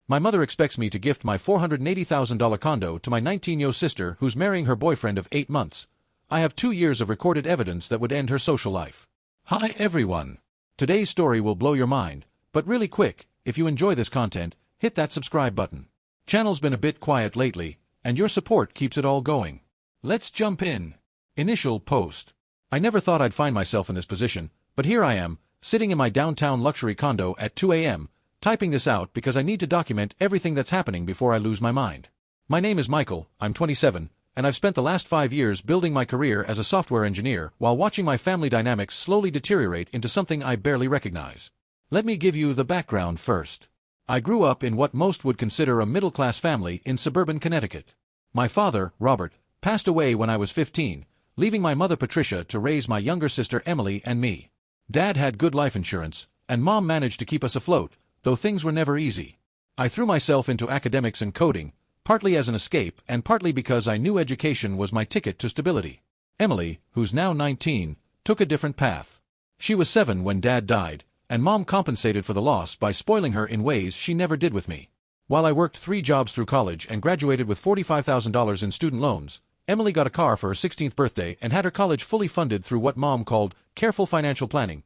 My mother expects me to gift my $480,000 condo to my 19-year-old sister who's marrying her boyfriend of 8 months. I have 2 years of recorded evidence that would end her social life. Hi everyone. Today's story will blow your mind, but really quick, if you enjoy this content, hit that subscribe button. Channel's been a bit quiet lately, and your support keeps it all going. Let's jump in. Initial post. I never thought I'd find myself in this position, but here I am, sitting in my downtown luxury condo at 2 a.m., typing this out because I need to document everything that's happening before I lose my mind. My name is Michael, I'm 27, and I've spent the last 5 years building my career as a software engineer while watching my family dynamics slowly deteriorate into something I barely recognize. Let me give you the background first. I grew up in what most would consider a middle-class family in suburban Connecticut. My father, Robert, passed away when I was 15, leaving my mother Patricia to raise my younger sister Emily and me. Dad had good life insurance, and Mom managed to keep us afloat, though things were never easy. I threw myself into academics and coding, partly as an escape and partly because I knew education was my ticket to stability. Emily, who's now 19, took a different path. She was 7 when Dad died, and Mom compensated for the loss by spoiling her in ways she never did with me. While I worked 3 jobs through college and graduated with $45,000 in student loans, Emily got a car for her 16th birthday and had her college fully funded through what Mom called careful financial planning,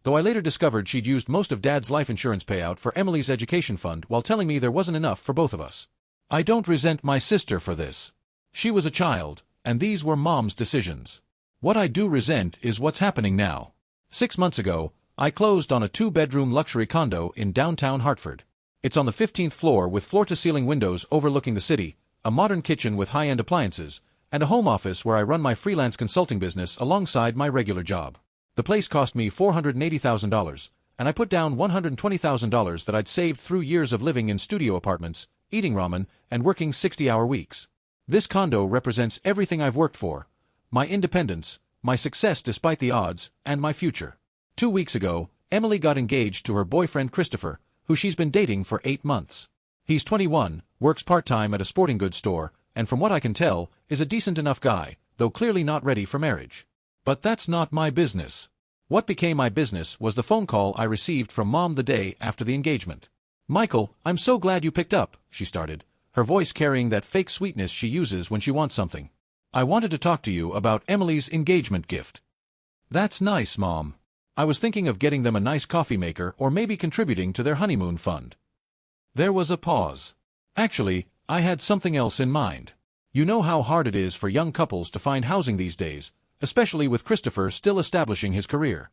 though I later discovered she'd used most of Dad's life insurance payout for Emily's education fund while telling me there wasn't enough for both of us. I don't resent my sister for this. She was a child, and these were Mom's decisions. What I do resent is what's happening now. 6 months ago, I closed on a 2-bedroom luxury condo in downtown Hartford. It's on the 15th floor with floor-to-ceiling windows overlooking the city, a modern kitchen with high-end appliances, and a home office where I run my freelance consulting business alongside my regular job. The place cost me $480,000, and I put down $120,000 that I'd saved through years of living in studio apartments, eating ramen, and working 60-hour weeks. This condo represents everything I've worked for: my independence, my success despite the odds, and my future. 2 weeks ago, Emily got engaged to her boyfriend Christopher, who she's been dating for 8 months. He's 21, works part-time at a sporting goods store, and from what I can tell, is a decent enough guy, though clearly not ready for marriage. But that's not my business. What became my business was the phone call I received from Mom the day after the engagement. "Michael, I'm so glad you picked up," she started, her voice carrying that fake sweetness she uses when she wants something. "I wanted to talk to you about Emily's engagement gift." "That's nice, Mom. I was thinking of getting them a nice coffee maker or maybe contributing to their honeymoon fund." There was a pause. "Actually, I had something else in mind. You know how hard it is for young couples to find housing these days, especially with Christopher still establishing his career."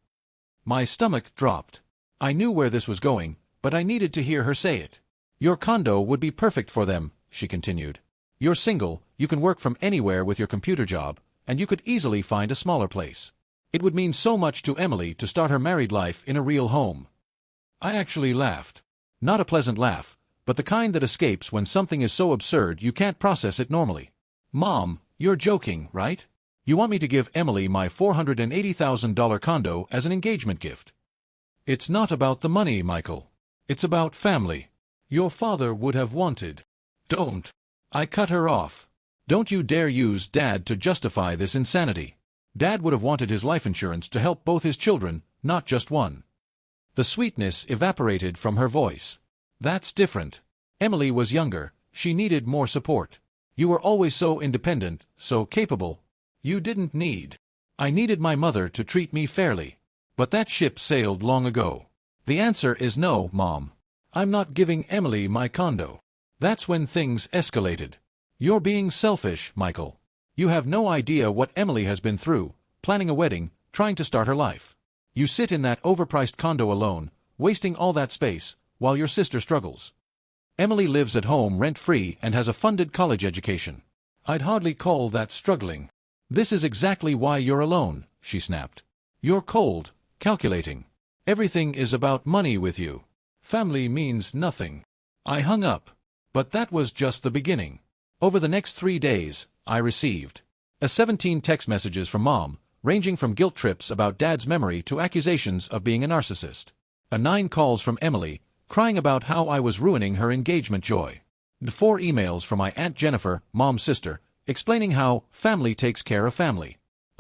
My stomach dropped. I knew where this was going, but I needed to hear her say it. "Your condo would be perfect for them," she continued. "You're single, you can work from anywhere with your computer job, and you could easily find a smaller place. It would mean so much to Emily to start her married life in a real home." I actually laughed. Not a pleasant laugh, but the kind that escapes when something is so absurd you can't process it normally. "Mom, you're joking, right? You want me to give Emily my $480,000 condo as an engagement gift?" "It's not about the money, Michael. It's about family. Your father would have wanted." "Don't." I cut her off. "Don't you dare use Dad to justify this insanity. Dad would have wanted his life insurance to help both his children, not just one." The sweetness evaporated from her voice. "That's different. Emily was younger, she needed more support. You were always so independent, so capable. You didn't need. I needed my mother to treat me fairly. But that ship sailed long ago. The answer is no, Mom. I'm not giving Emily my condo." That's when things escalated. "You're being selfish, Michael. You have no idea what Emily has been through, planning a wedding, trying to start her life. You sit in that overpriced condo alone, wasting all that space, while your sister struggles. Emily lives at home rent-free and has a funded college education. I'd hardly call that struggling." "This is exactly why you're alone," she snapped. "You're cold, calculating. Everything is about money with you. Family means nothing." I hung up. But that was just the beginning. Over the next 3 days, I received 17 text messages from Mom, ranging from guilt trips about Dad's memory to accusations of being a narcissist. 9 calls from Emily, crying about how I was ruining her engagement joy. 4 emails from my Aunt Jennifer, Mom's sister, explaining how family takes care of family.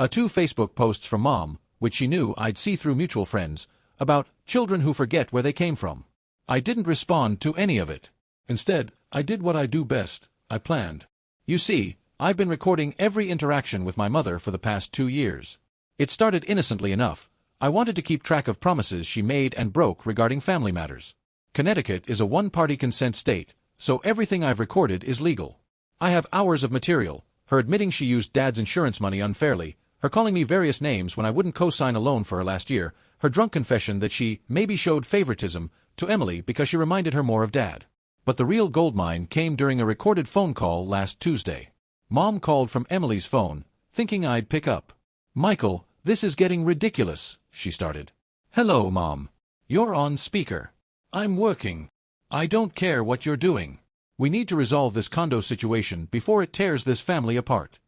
2 Facebook posts from Mom, which she knew I'd see through mutual friends, about children who forget where they came from. I didn't respond to any of it. Instead, I did what I do best. I planned. You see, I've been recording every interaction with my mother for the past 2 years. It started innocently enough. I wanted to keep track of promises she made and broke regarding family matters. Connecticut is a one-party consent state, so everything I've recorded is legal. I have hours of material, her admitting she used Dad's insurance money unfairly, her calling me various names when I wouldn't co-sign a loan for her last year, her drunk confession that she maybe showed favoritism to Emily because she reminded her more of Dad. But the real goldmine came during a recorded phone call last Tuesday. Mom called from Emily's phone, thinking I'd pick up. "Michael, this is getting ridiculous," she started. "Hello, Mom. You're on speaker. I'm working. I don't care what you're doing. We need to resolve this condo situation before it tears this family apart."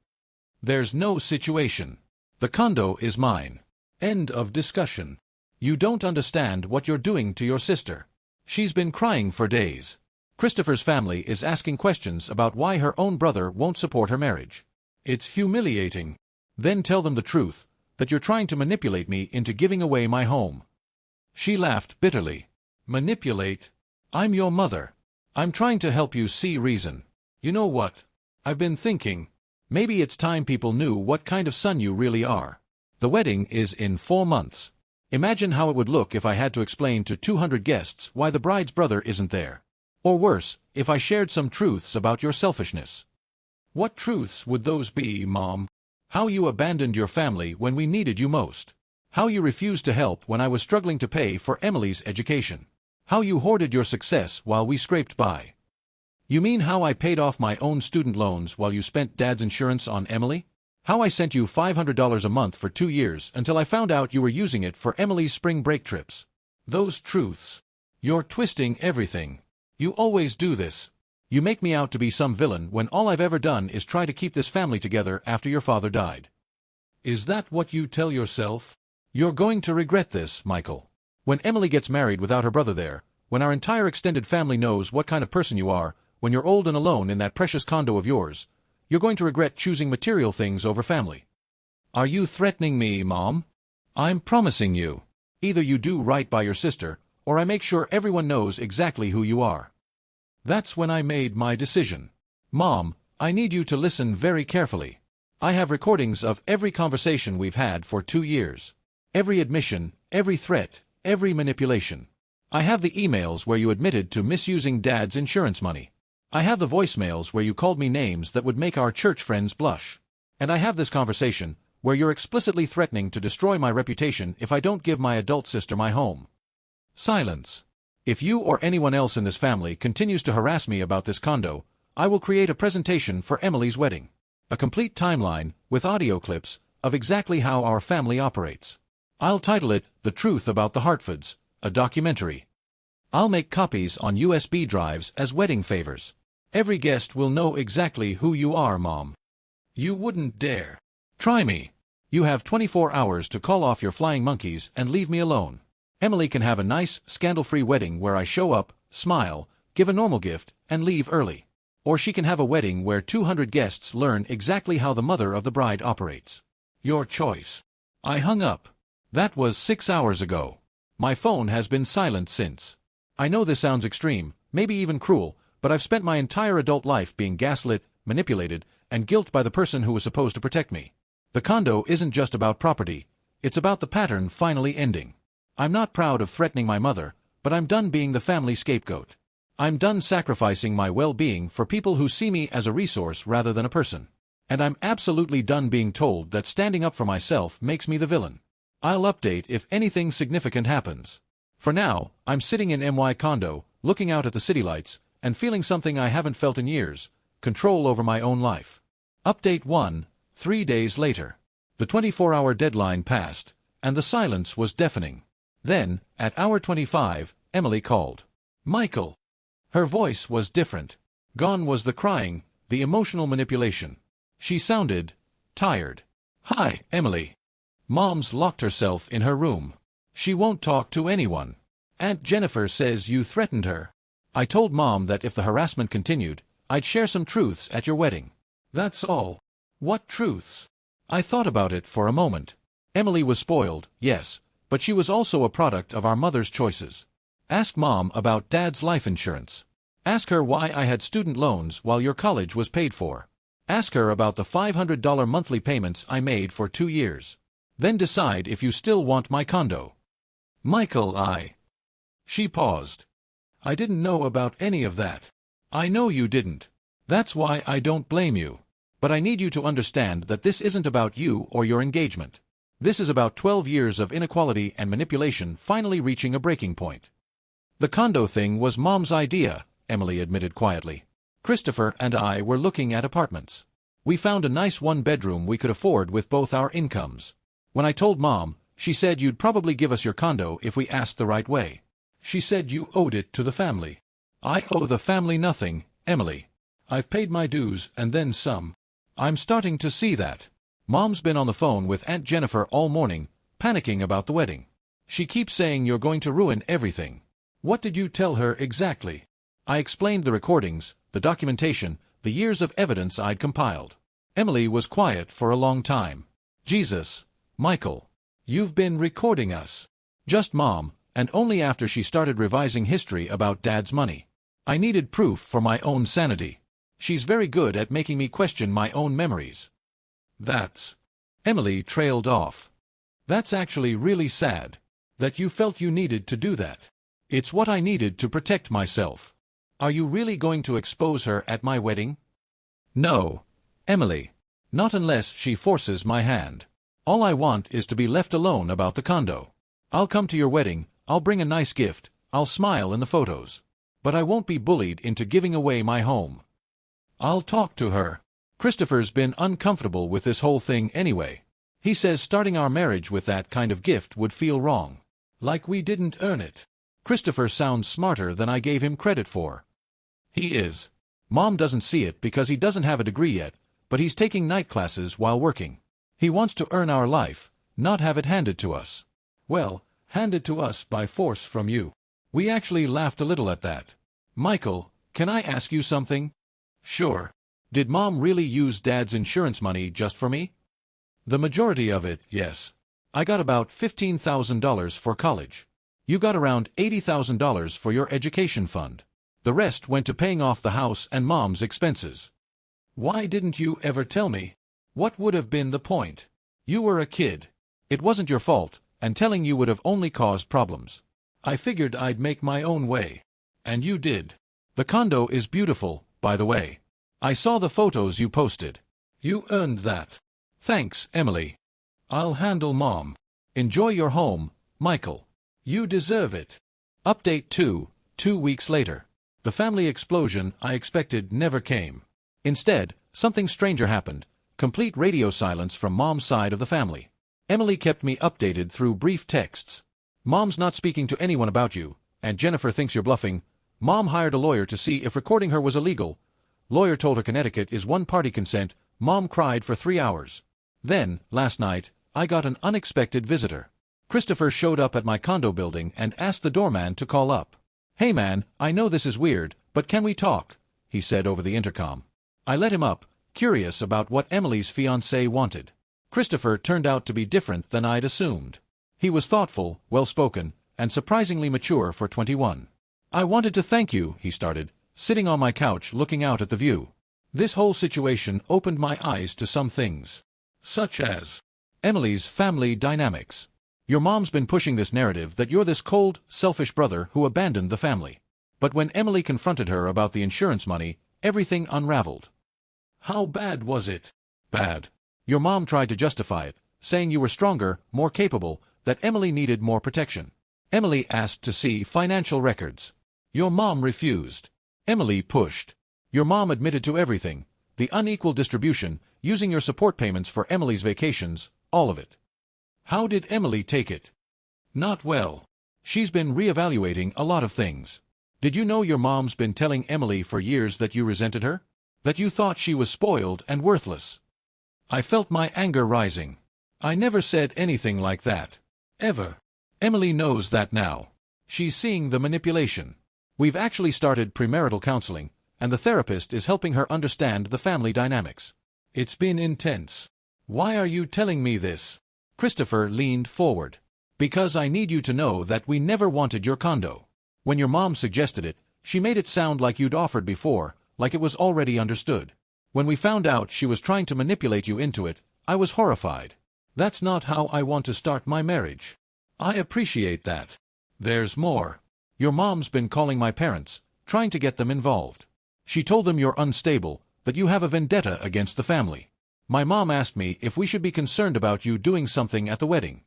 "There's no situation. The condo is mine. End of discussion. You don't understand what you're doing to your sister. She's been crying for days. Christopher's family is asking questions about why her own brother won't support her marriage. It's humiliating. Then tell them the truth, that you're trying to manipulate me into giving away my home." She laughed bitterly. "Manipulate? I'm your mother. I'm trying to help you see reason. You know what? I've been thinking. Maybe it's time people knew what kind of son you really are. The wedding is in 4 months. Imagine how it would look if I had to explain to 200 guests why the bride's brother isn't there. Or worse, if I shared some truths about your selfishness." "What truths would those be, Mom?" "How you abandoned your family when we needed you most. How you refused to help when I was struggling to pay for Emily's education. How you hoarded your success while we scraped by." "You mean how I paid off my own student loans while you spent Dad's insurance on Emily? How I sent you $500 a month for 2 years until I found out you were using it for Emily's spring break trips? Those truths. You're twisting everything. You always do this. You make me out to be some villain when all I've ever done is try to keep this family together after your father died." "Is that what you tell yourself? You're going to regret this, Michael. When Emily gets married without her brother there, when our entire extended family knows what kind of person you are, when you're old and alone in that precious condo of yours, you're going to regret choosing material things over family." "Are you threatening me, Mom?" "I'm promising you. Either you do right by your sister, or I make sure everyone knows exactly who you are." That's when I made my decision. "Mom, I need you to listen very carefully. I have recordings of every conversation we've had for 2 years. Every admission, every threat, every manipulation. I have the emails where you admitted to misusing Dad's insurance money. I have the voicemails where you called me names that would make our church friends blush. And I have this conversation where you're explicitly threatening to destroy my reputation if I don't give my adult sister my home." Silence. "If you or anyone else in this family continues to harass me about this condo, I will create a presentation for Emily's wedding. A complete timeline, with audio clips, of exactly how our family operates. I'll title it The Truth About the Hartfords, a documentary. I'll make copies on USB drives as wedding favors. Every guest will know exactly who you are, Mom." "You wouldn't dare. Try me. You have 24 hours to call off your flying monkeys and leave me alone. Emily can have a nice, scandal-free wedding where I show up, smile, give a normal gift, and leave early. Or she can have a wedding where 200 guests learn exactly how the mother of the bride operates. Your choice." I hung up. That was 6 hours ago. My phone has been silent since. I know this sounds extreme, maybe even cruel, but I've spent my entire adult life being gaslit, manipulated, and guilt by the person who was supposed to protect me. The condo isn't just about property, it's about the pattern finally ending. I'm not proud of threatening my mother, but I'm done being the family scapegoat. I'm done sacrificing my well-being for people who see me as a resource rather than a person. And I'm absolutely done being told that standing up for myself makes me the villain. I'll update if anything significant happens. For now, I'm sitting in my condo, looking out at the city lights, and feeling something I haven't felt in years, control over my own life. Update 1, 3 days later. The 24-hour deadline passed, and the silence was deafening. Then, at hour 25, Emily called. "Michael." Her voice was different. Gone was the crying, the emotional manipulation. She sounded tired. "Hi, Emily. Mom's locked herself in her room. She won't talk to anyone. Aunt Jennifer says you threatened her. I told Mom that if the harassment continued, I'd share some truths at your wedding. That's all." "What truths?" I thought about it for a moment. Emily was spoiled, yes, but she was also a product of our mother's choices. Ask Mom about Dad's life insurance. Ask her why I had student loans while your college was paid for. Ask her about the $500 monthly payments I made for 2 years. Then decide if you still want my condo. Michael, She paused. I didn't know about any of that. I know you didn't. That's why I don't blame you. But I need you to understand that this isn't about you or your engagement. This is about 12 years of inequality and manipulation finally reaching a breaking point. The condo thing was Mom's idea, Emily admitted quietly. Christopher and I were looking at apartments. We found a nice one-bedroom we could afford with both our incomes. When I told Mom, she said you'd probably give us your condo if we asked the right way. She said you owed it to the family. I owe the family nothing, Emily. I've paid my dues and then some. I'm starting to see that. Mom's been on the phone with Aunt Jennifer all morning, panicking about the wedding. She keeps saying you're going to ruin everything. What did you tell her exactly? I explained the recordings, the documentation, the years of evidence I'd compiled. Emily was quiet for a long time. Jesus, Michael. You've been recording us. Just Mom, and only after she started revising history about Dad's money. I needed proof for my own sanity. She's very good at making me question my own memories. That's... Emily trailed off. That's actually really sad. That you felt you needed to do that. It's what I needed to protect myself. Are you really going to expose her at my wedding? No, Emily. Not unless she forces my hand. All I want is to be left alone about the condo. I'll come to your wedding, I'll bring a nice gift, I'll smile in the photos. But I won't be bullied into giving away my home. I'll talk to her. Christopher's been uncomfortable with this whole thing anyway. He says starting our marriage with that kind of gift would feel wrong. Like we didn't earn it. Christopher sounds smarter than I gave him credit for. He is. Mom doesn't see it because he doesn't have a degree yet, but he's taking night classes while working. He wants to earn our life, not have it handed to us. Well, handed to us by force from you. We actually laughed a little at that. Michael, can I ask you something? Sure. Did Mom really use Dad's insurance money just for me? The majority of it, yes. I got about $15,000 for college. You got around $80,000 for your education fund. The rest went to paying off the house and Mom's expenses. Why didn't you ever tell me? What would have been the point? You were a kid. It wasn't your fault, and telling you would have only caused problems. I figured I'd make my own way. And you did. The condo is beautiful, by the way. I saw the photos you posted. You earned that. Thanks, Emily. I'll handle Mom. Enjoy your home, Michael. You deserve it. Update 2, 2 weeks later. The family explosion I expected never came. Instead, something stranger happened. Complete radio silence from Mom's side of the family. Emily kept me updated through brief texts. Mom's not speaking to anyone about you, and Jennifer thinks you're bluffing. Mom hired a lawyer to see if recording her was illegal. Lawyer told her Connecticut is one-party consent. Mom cried for 3 hours. Then, last night, I got an unexpected visitor. Christopher showed up at my condo building and asked the doorman to call up. Hey man, I know this is weird, but can we talk? He said over the intercom. I let him up, curious about what Emily's fiancé wanted. Christopher turned out to be different than I'd assumed. He was thoughtful, well-spoken, and surprisingly mature for 21. I wanted to thank you, he started, sitting on my couch looking out at the view. This whole situation opened my eyes to some things. Such as Emily's family dynamics. Your mom's been pushing this narrative that you're this cold, selfish brother who abandoned the family. But when Emily confronted her about the insurance money, everything unraveled. How bad was it? Bad. Your mom tried to justify it, saying you were stronger, more capable, that Emily needed more protection. Emily asked to see financial records. Your mom refused. Emily pushed. Your mom admitted to everything, the unequal distribution, using your support payments for Emily's vacations, all of it. How did Emily take it? Not well. She's been reevaluating a lot of things. Did you know your mom's been telling Emily for years that you resented her? That you thought she was spoiled and worthless? I felt my anger rising. I never said anything like that. Ever. Emily knows that now. She's seeing the manipulation. We've actually started premarital counseling, and the therapist is helping her understand the family dynamics. It's been intense. Why are you telling me this? Christopher leaned forward. Because I need you to know that we never wanted your condo. When your mom suggested it, She made it sound like you'd offered before, like it was already understood. When we found out she was trying to manipulate you into it, I was horrified. That's not how I want to start my marriage. I appreciate that. There's more. Your mom's been calling my parents, trying to get them involved. She told them you're unstable, that you have a vendetta against the family. My mom asked me if we should be concerned about you doing something at the wedding.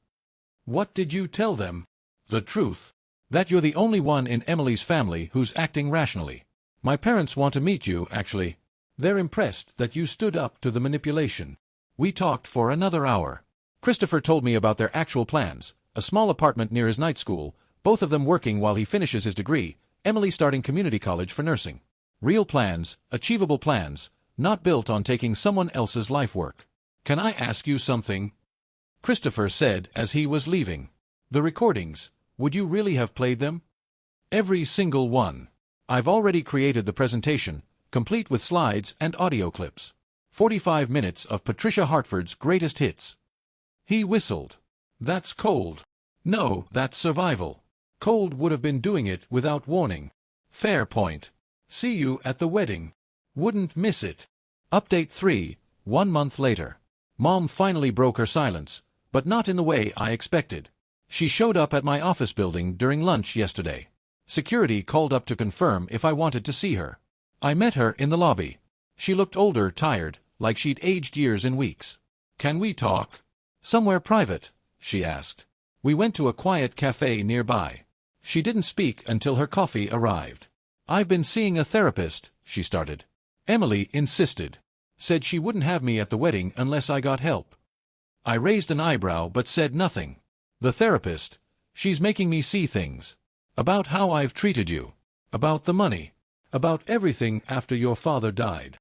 What did you tell them? The truth. That you're the only one in Emily's family who's acting rationally. My parents want to meet you, actually. They're impressed that you stood up to the manipulation. We talked for another hour. Christopher told me about their actual plans, a small apartment near his night school, both of them working while he finishes his degree, Emily starting community college for nursing. Real plans, achievable plans, not built on taking someone else's life work. Can I ask you something? Christopher said as he was leaving. The recordings, would you really have played them? Every single one. I've already created the presentation, complete with slides and audio clips. 45 minutes of Patricia Hartford's greatest hits. He whistled. That's cold. No, that's survival. Cold would have been doing it without warning. Fair point. See you at the wedding. Wouldn't miss it. Update 3, 1 month later. Mom finally broke her silence, but not in the way I expected. She showed up at my office building during lunch yesterday. Security called up to confirm if I wanted to see her. I met her in the lobby. She looked older, tired, like she'd aged years in weeks. Can we talk? Somewhere private, she asked. We went to a quiet cafe nearby. She didn't speak until her coffee arrived. I've been seeing a therapist, she started. Emily insisted. Said she wouldn't have me at the wedding unless I got help. I raised an eyebrow but said nothing. The therapist, she's making me see things. About how I've treated you. About the money. About everything after your father died.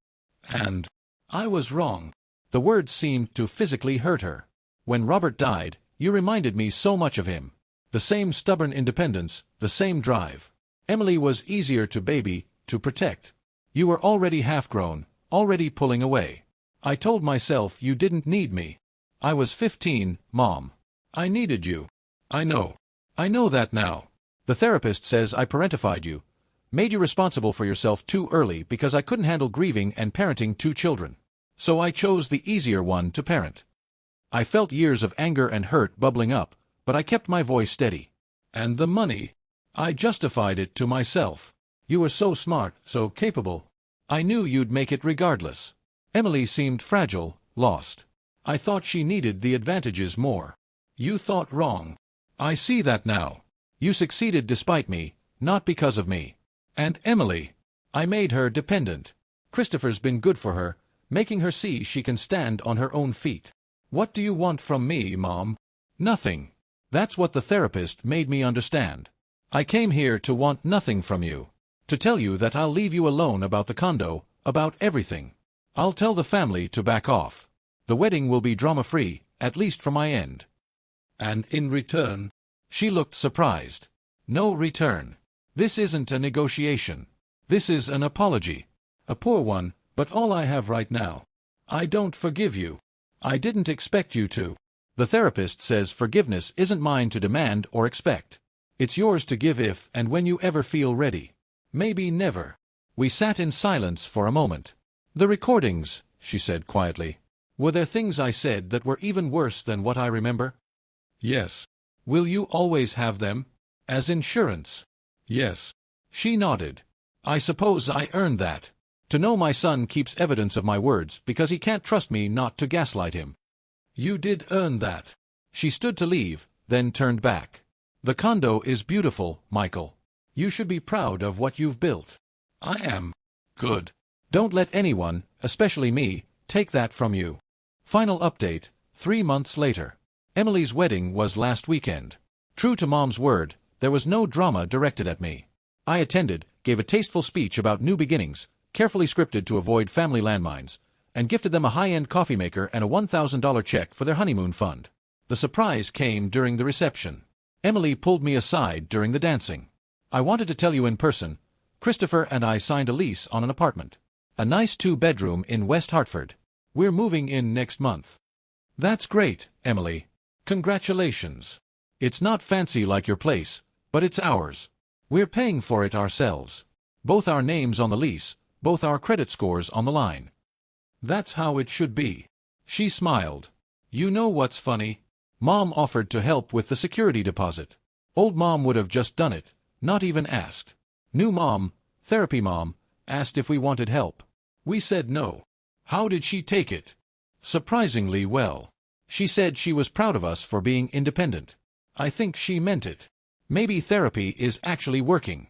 And I was wrong. The words seemed to physically hurt her. When Robert died, you reminded me so much of him. The same stubborn independence, the same drive. Emily was easier to baby, to protect. You were already half-grown, already pulling away. I told myself you didn't need me. I was 15, Mom. I needed you. I know. I know that now. The therapist says I parentified you. Made you responsible for yourself too early because I couldn't handle grieving and parenting 2 children. So I chose the easier one to parent. I felt years of anger and hurt bubbling up, but I kept my voice steady. And the money. I justified it to myself. You were so smart, so capable. I knew you'd make it regardless. Emily seemed fragile, lost. I thought she needed the advantages more. You thought wrong. I see that now. You succeeded despite me, not because of me. And Emily. I made her dependent. Christopher's been good for her, making her see she can stand on her own feet. What do you want from me, Mom? Nothing. That's what the therapist made me understand. I came here to want nothing from you. To tell you that I'll leave you alone about the condo, about everything. I'll tell the family to back off. The wedding will be drama-free, at least from my end. And in return? She looked surprised. No return. This isn't a negotiation. This is an apology. A poor one, but all I have right now. I don't forgive you. I didn't expect you to. The therapist says forgiveness isn't mine to demand or expect. It's yours to give if and when you ever feel ready. Maybe never. We sat in silence for a moment. The recordings, she said quietly. Were there things I said that were even worse than what I remember? Yes. Will you always have them? As insurance? Yes. She nodded. I suppose I earned that. To know my son keeps evidence of my words because he can't trust me not to gaslight him. You did earn that. She stood to leave, then turned back. The condo is beautiful, Michael. You should be proud of what you've built. I am. Good. Don't let anyone, especially me, take that from you. Final update, 3 months later. Emily's wedding was last weekend. True to Mom's word, there was no drama directed at me. I attended, gave a tasteful speech about new beginnings, carefully scripted to avoid family landmines, and gifted them a high-end coffee maker and a $1,000 check for their honeymoon fund. The surprise came during the reception. Emily pulled me aside during the dancing. I wanted to tell you in person. Christopher and I signed a lease on an apartment. A nice 2-bedroom in West Hartford. We're moving in next month. That's great, Emily. Congratulations. It's not fancy like your place, but it's ours. We're paying for it ourselves. Both our names on the lease, both our credit scores on the line. That's how it should be. She smiled. You know what's funny? Mom offered to help with the security deposit. Old Mom would have just done it, not even asked. New Mom, therapy Mom, asked if we wanted help. We said no. How did she take it? Surprisingly well. She said she was proud of us for being independent. I think she meant it. Maybe therapy is actually working.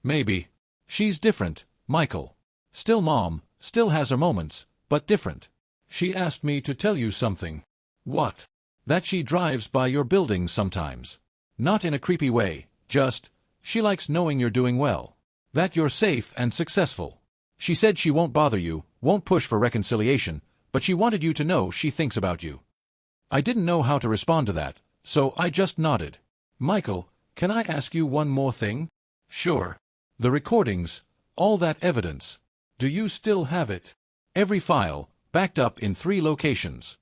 Maybe. She's different, Michael. Still Mom, still has her moments, but different. She asked me to tell you something. What? That she drives by your building sometimes. Not in a creepy way, just, she likes knowing you're doing well. That you're safe and successful. She said she won't bother you, won't push for reconciliation, but she wanted you to know she thinks about you. I didn't know how to respond to that, so I just nodded. Michael, can I ask you one more thing? Sure. The recordings, all that evidence. Do you still have it? Every file, backed up in 3 locations.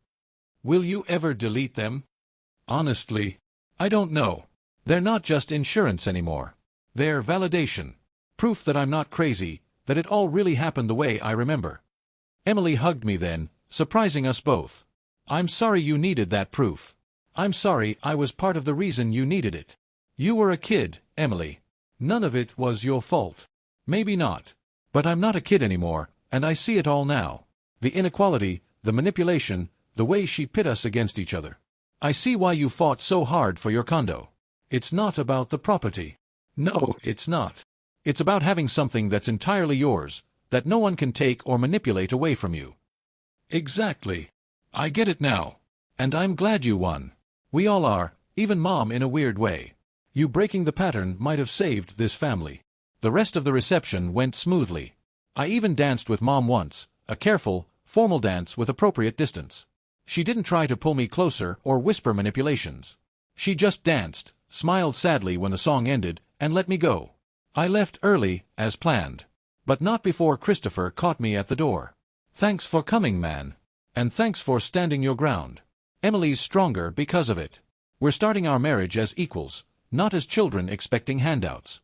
Will you ever delete them? Honestly, I don't know. They're not just insurance anymore. They're validation. Proof that I'm not crazy, that it all really happened the way I remember. Emily hugged me then, surprising us both. I'm sorry you needed that proof. I'm sorry I was part of the reason you needed it. You were a kid, Emily. None of it was your fault. Maybe not. But I'm not a kid anymore, and I see it all now. The inequality, the manipulation, the way she pit us against each other. I see why you fought so hard for your condo. It's not about the property. No, it's not. It's about having something that's entirely yours, that no one can take or manipulate away from you. Exactly. I get it now. And I'm glad you won. We all are, even Mom in a weird way. You breaking the pattern might have saved this family. The rest of the reception went smoothly. I even danced with Mom once, a careful, formal dance with appropriate distance. She didn't try to pull me closer or whisper manipulations. She just danced, smiled sadly when the song ended, and let me go. I left early, as planned. But not before Christopher caught me at the door. Thanks for coming, man. And thanks for standing your ground. Emily's stronger because of it. We're starting our marriage as equals, not as children expecting handouts.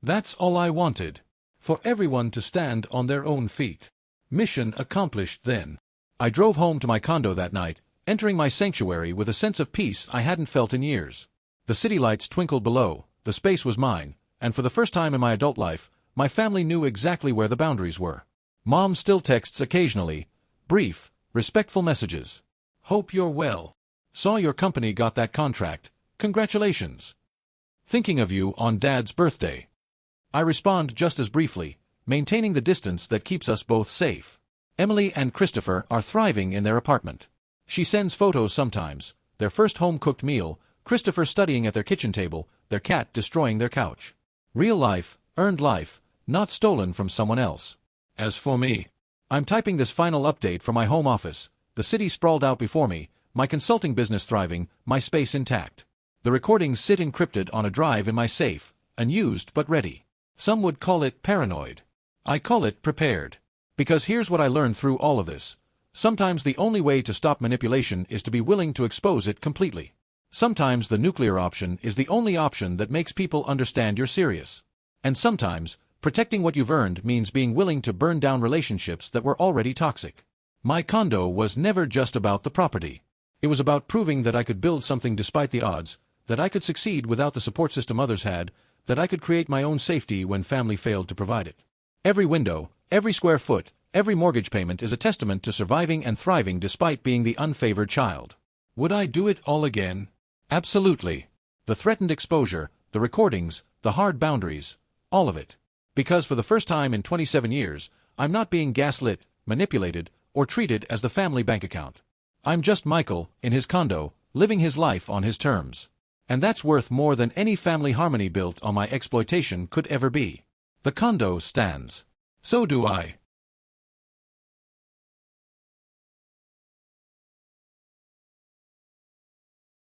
That's all I wanted. For everyone to stand on their own feet. Mission accomplished then. I drove home to my condo that night, entering my sanctuary with a sense of peace I hadn't felt in years. The city lights twinkled below, the space was mine, and for the first time in my adult life, my family knew exactly where the boundaries were. Mom still texts occasionally, brief, respectful messages. Hope you're well. Saw your company got that contract. Congratulations. Thinking of you on Dad's birthday. I respond just as briefly, maintaining the distance that keeps us both safe. Emily and Christopher are thriving in their apartment. She sends photos sometimes, their first home-cooked meal, Christopher studying at their kitchen table, their cat destroying their couch. Real life, earned life, not stolen from someone else. As for me, I'm typing this final update from my home office, the city sprawled out before me, my consulting business thriving, my space intact. The recordings sit encrypted on a drive in my safe, unused but ready. Some would call it paranoid. I call it prepared. Because here's what I learned through all of this. Sometimes the only way to stop manipulation is to be willing to expose it completely. Sometimes the nuclear option is the only option that makes people understand you're serious. And sometimes, protecting what you've earned means being willing to burn down relationships that were already toxic. My condo was never just about the property. It was about proving that I could build something despite the odds, that I could succeed without the support system others had, that I could create my own safety when family failed to provide it. Every window, every square foot, every mortgage payment is a testament to surviving and thriving despite being the unfavored child. Would I do it all again? Absolutely. The threatened exposure, the recordings, the hard boundaries, all of it. Because for the first time in 27 years, I'm not being gaslit, manipulated, or treated as the family bank account. I'm just Michael, in his condo, living his life on his terms. And that's worth more than any family harmony built on my exploitation could ever be. The condo stands. So do I.